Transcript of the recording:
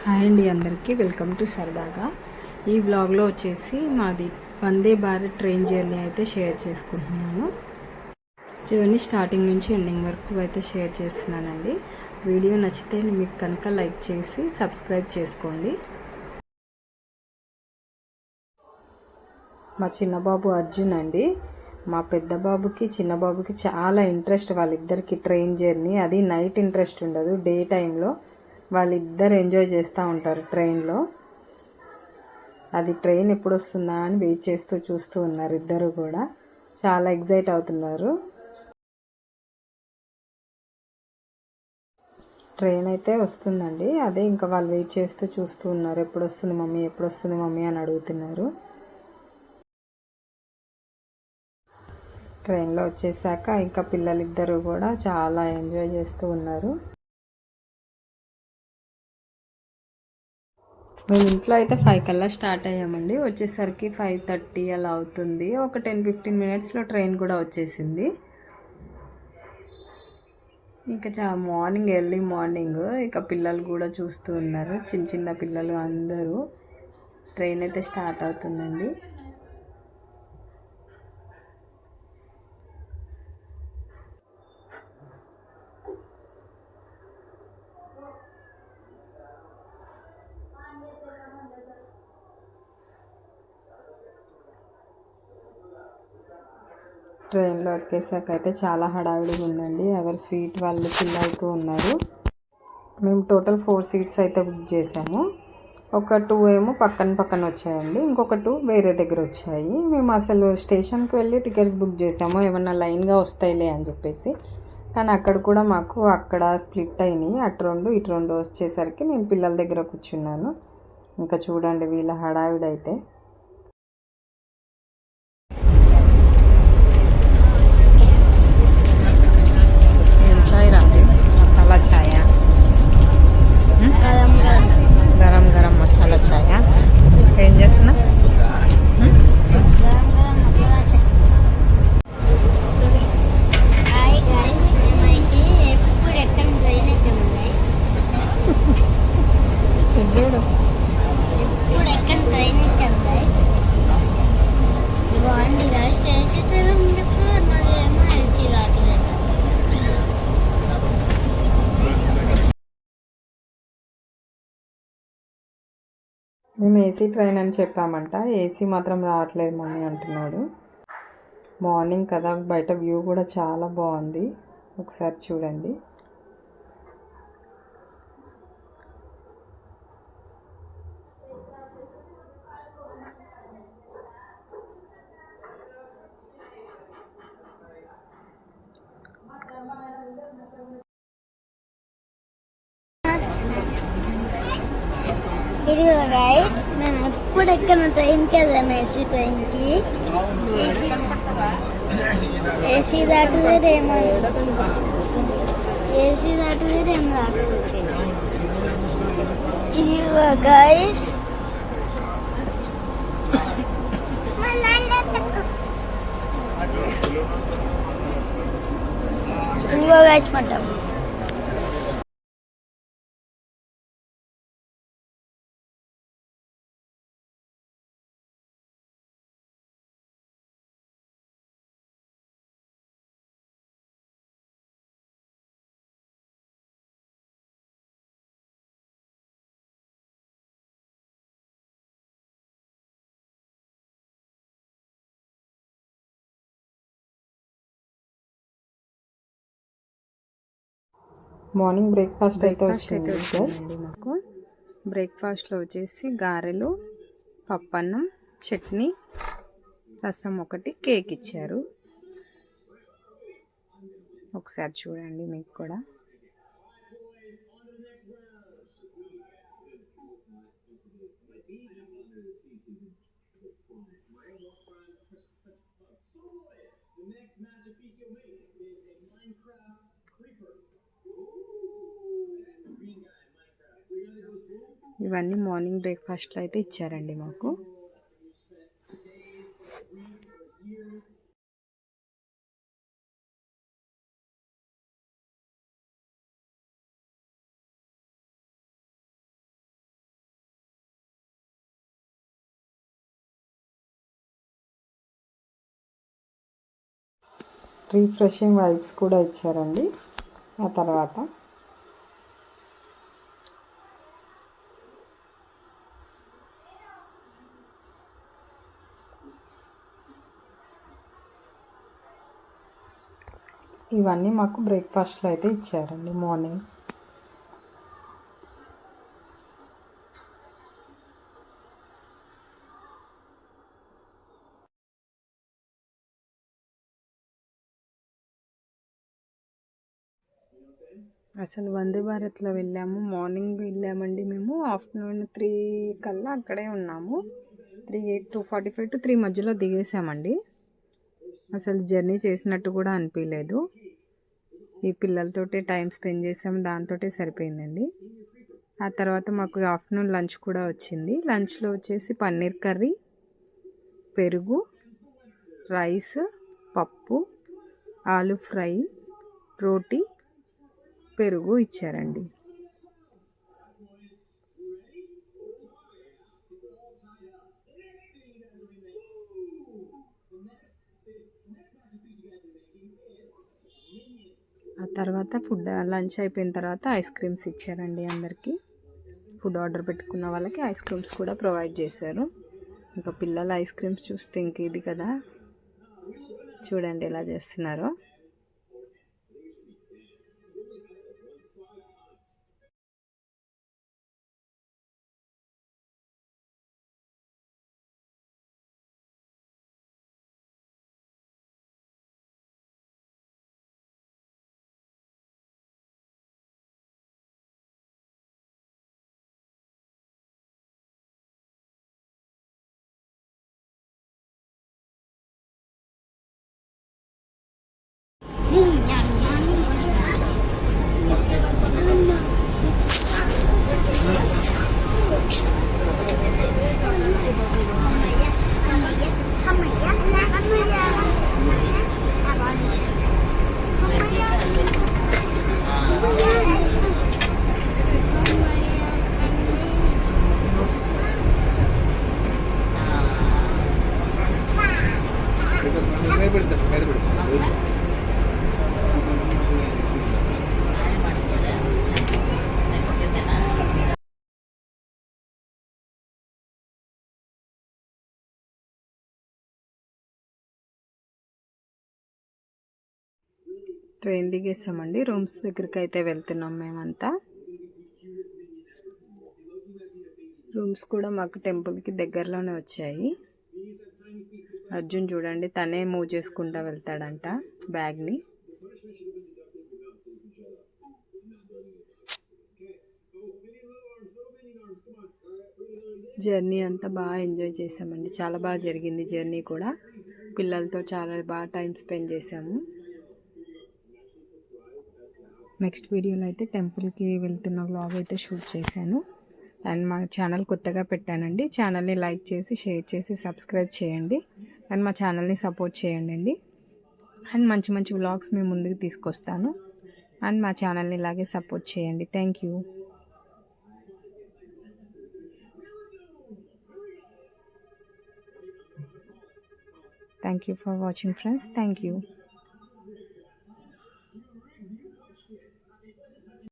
Hi అండి, అందరికీ welcome to సరదాగా. ఈ బ్లాగ్లో వచ్చేసి మాది వందే భారత్ ట్రైన్ జర్నీ అయితే షేర్ చేసుకుంటున్నాను. జర్నీ స్టార్టింగ్ నుంచి ఎండింగ్ వరకు అయితే షేర్ చేస్తున్నానండి. వీడియో నచ్చితే మీకు కనుక లైక్ చేసి సబ్స్క్రైబ్ చేసుకోండి. మా చిన్నబాబు అర్జున్ అండి. మా పెద్ద బాబుకి చిన్న బాబుకి చాలా ఇంట్రెస్ట్ వాళ్ళిద్దరికి ట్రైన్ జర్నీ. అది నైట్ ఇంట్రెస్ట్ ఉండదు, డే టైంలో వాళ్ళిద్దరు ఎంజాయ్ చేస్తూ ఉంటారు ట్రైన్లో. అది ట్రైన్ ఎప్పుడు వస్తుందా అని వెయిట్ చేస్తూ చూస్తూ ఉన్నారు ఇద్దరు కూడా. చాలా ఎగ్జైట్ అవుతున్నారు. ట్రైన్ అయితే వస్తుందండి, అదే ఇంకా వాళ్ళు వెయిట్ చేస్తూ చూస్తూ ఉన్నారు. ఎప్పుడు వస్తుంది మమ్మీ, ఎప్పుడు వస్తుంది మమ్మీ అని అడుగుతున్నారు. ట్రైన్లో వచ్చేసాక ఇంకా పిల్లలిద్దరూ కూడా చాలా ఎంజాయ్ చేస్తూ ఉన్నారు. మేము ఇంట్లో అయితే 5 కల్లా స్టార్ట్ అయ్యామండి. వచ్చేసరికి 5:30 అలా అవుతుంది. ఒక 10-15 మినిట్స్లో ట్రైన్ కూడా వచ్చేసింది. ఇంకా మార్నింగ్ ఎర్లీ మార్నింగ్ ఇక పిల్లలు కూడా చూస్తూ ఉన్నారు. చిన్న చిన్న పిల్లలు అందరూ. ట్రైన్ అయితే స్టార్ట్ అవుతుందండి. ట్రైన్లో ఎక్కేసాక అయితే చాలా హడావిడిగా ఉందండి. ఎవరు స్వీట్ వాళ్ళు ఫిల్ అవుతూ ఉన్నారు. మేము టోటల్ 4 సీట్స్ అయితే బుక్ చేసాము. ఒక 2 ఏమో పక్కన వచ్చాయండి, ఇంకొక 2 వేరే దగ్గర వచ్చాయి. మేము అసలు స్టేషన్కి వెళ్ళి టికెట్స్ బుక్ చేసాము, ఏమన్నా లైన్గా వస్తాయిలే అని చెప్పేసి. కానీ అక్కడ కూడా మాకు అక్కడ స్ప్లిట్ అయినాయి. అటు 2 ఇటు 2 వచ్చేసరికి నేను పిల్లల దగ్గర కూర్చున్నాను. ఇంకా చూడండి వీళ్ళ హడావిడైతే. గరం మసాలా చాయ్. ఏం చేస్తున్నా? చూడు మేము ఏసీ ట్రైన్ అని చెప్పామంట, ఏసీ మాత్రం రావట్లేదు మమ్మీ అంటున్నాడు. మార్నింగ్ కదా, బయట వ్యూ కూడా చాలా బాగుంది, ఒకసారి చూడండి. ఇదిగో గైస్, మేము ఎప్పుడు ఎక్కడ ట్రైన్కి వెళ్ళాము. ఏసీ ట్రైన్కి ఏసీ దాటుదేమో, ఏసీ దాటుదేమో దాటుతుంది. ఇదిగో గైస్, ఇదిగో గైస్ పడ్డాము. మార్నింగ్ బ్రేక్ఫాస్ట్ అయితే వచ్చింది మాకు. బ్రేక్ఫాస్ట్లో వచ్చేసి గారెలు, పప్పన్నం, చట్నీ, రసం, ఒకటి కేక్ ఇచ్చారు. ఒకసారి చూడండి మీకు కూడా. ఇవన్నీ మార్నింగ్ బ్రేక్ఫాస్ట్లో అయితే ఇచ్చారండి మాకు. రీఫ్రెషింగ్ వైబ్స్ కూడా ఇచ్చారండి. ఆ తర్వాత ఇవన్నీ మాకు బ్రేక్ఫాస్ట్లో అయితే ఇచ్చారండి మార్నింగ్. అసలు వందే భారత్లో వెళ్ళాము, మార్నింగ్ వెళ్ళామండి మేము. ఆఫ్టర్నూన్ 3 కల్లా అక్కడే ఉన్నాము. 2:45 to 3 మధ్యలో దిగేసామండి. అసలు జర్నీ చేసినట్టు కూడా అనిపించలేదు. ఈ పిల్లలతోటే టైం స్పెండ్ చేసాము, దాంతోటే సరిపోయిందండి. ఆ తర్వాత మాకు ఆఫ్టర్నూన్ లంచ్ కూడా వచ్చింది. లంచ్లో వచ్చేసి పన్నీర్ కర్రీ, పెరుగు, రైస్, పప్పు, ఆలు ఫ్రై, రోటీ, పెరుగు ఇచ్చారండి. ఆ తర్వాత లంచ్ అయిపోయిన తర్వాత ఐస్ క్రీమ్స్ ఇచ్చారండి అందరికీ. ఫుడ్ ఆర్డర్ పెట్టుకున్న వాళ్ళకి ఐస్ క్రీమ్స్ కూడా ప్రొవైడ్ చేశారు. ఇంకా పిల్లల ఐస్ క్రీమ్స్ చూస్తే ఇంక ఇది కదా, చూడండి ఎలా చేస్తున్నారో. ట్రైన్ దిగేసామండి. రూమ్స్ దగ్గరికి అయితే వెళ్తున్నాం మేమంతా. రూమ్స్ కూడా మాకు టెంపుల్కి దగ్గరలోనే వచ్చాయి. అర్జున్ చూడండి, తనే మూవ్ చేసుకుంటూ వెళ్తాడంట బ్యాగ్ని. జర్నీ అంతా బాగా ఎంజాయ్ చేసామండి. చాలా బాగా జరిగింది జర్నీ కూడా. పిల్లలతో చాలా బాగా టైం స్పెండ్ చేసాము. నెక్స్ట్ వీడియోలో అయితే టెంపుల్కి వెళ్తున్న వ్లాగ్ అయితే షూట్ చేశాను. అండ్ మా ఛానల్ కొత్తగా పెట్టానండి. ఛానల్ని లైక్ చేసి, షేర్ చేసి, సబ్స్క్రైబ్ చేయండి. అండ్ మా ఛానల్ని సపోర్ట్ చేయండి అండి. అండ్ మంచి మంచి వ్లాగ్స్ మీ ముందుకు తీసుకొస్తాను. అండ్ మా ఛానల్ని ఇలాగే సపోర్ట్ చేయండి. Thank you. Thank you for watching, friends. Thank you.